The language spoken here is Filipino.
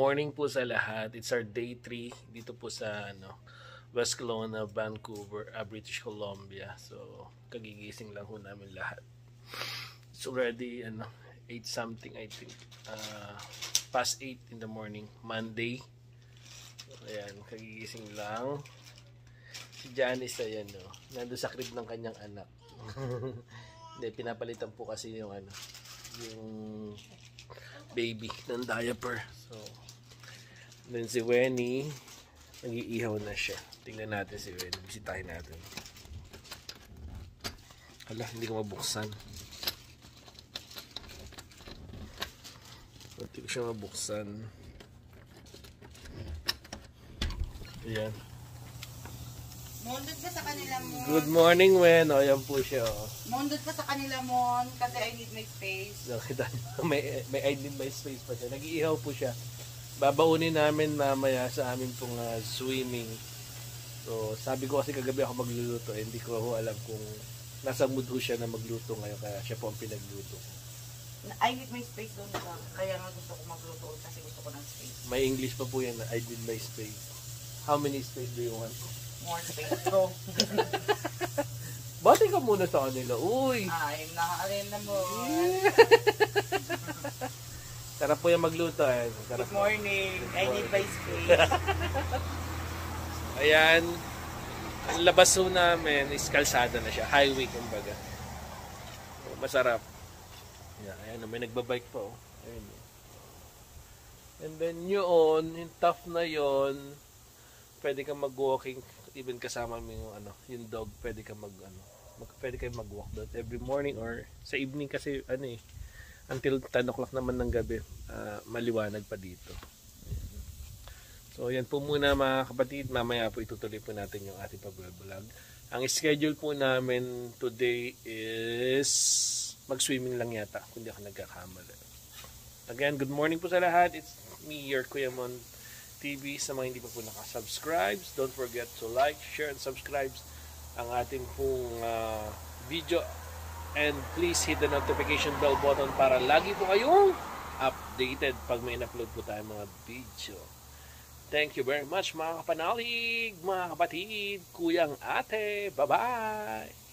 morning po sa lahat. It's our day 3 dito po sa West Kelowna, Vancouver, British Columbia. So, kagigising lang ho namin lahat. It's already 8 something I think. Past 8 in the morning, Monday. So, ayan, kagigising lang. Si Janice ayan nandun sa crib ng kanyang anak. Hindi, pinapalitan po kasi yung baby ng diaper. So, then si Wenny, nag-iihaw na siya. Tingnan natin si Wenny. Bisitahin natin. Hala, hindi ko mabuksan. Hindi ko siya mabuksan. Ayan. Mondod ka sa kanila, Mon. Good morning, Wen. O, yan po siya. Mondod ka sa kanila, Mon. Kasi I need my space. Nakita may I need my space pa siya. Nag-iihaw po siya. Babaunin namin mamaya sa amin pong swimming. So, sabi ko kasi kagabi ako magluluto. Hindi ko alam kung nasa mood ho siya na magluto ngayon. Kaya siya po ang pinagluto. I need my space doon ka. Kaya nga gusto ko magluto kasi gusto ko ng space. May English pa po yan. I need my space. How many space do you want? More space. Go. Bati ka muna sa kanila. Uy! I'm nakaalin na mo. Sarap po yung magluto. Good morning. I need my space. Ayan. Ang labas ho namin is kalsada na siya. Highway kumbaga. Masarap. Ayan, may nagbabike pa. Ayan. And then yun, yung tough na yun, pwede kang mag-walking even kasama mo yung dog, pwede kang pwede kayo mag-walk doon every morning or sa evening kasi until 10 o'clock naman ng gabi, maliwanag pa dito. So yan po muna mga kapatid, mamaya po itutuloy po natin yung ating pag-vlog. Ang schedule po namin today is mag-swimming lang yata, kung di ako nagkakamali. Again, good morning po sa lahat. It's me, your Kuya Mon TV. Sa mga hindi pa po nakasubscribe, don't forget to like, share, and subscribe ang ating pong video. And please hit the notification bell button para lagi po kayong updated pag may in-upload po tayong mga video. Thank you very much mga kapanalig, mga kapatid, kuyang ate. Bye-bye!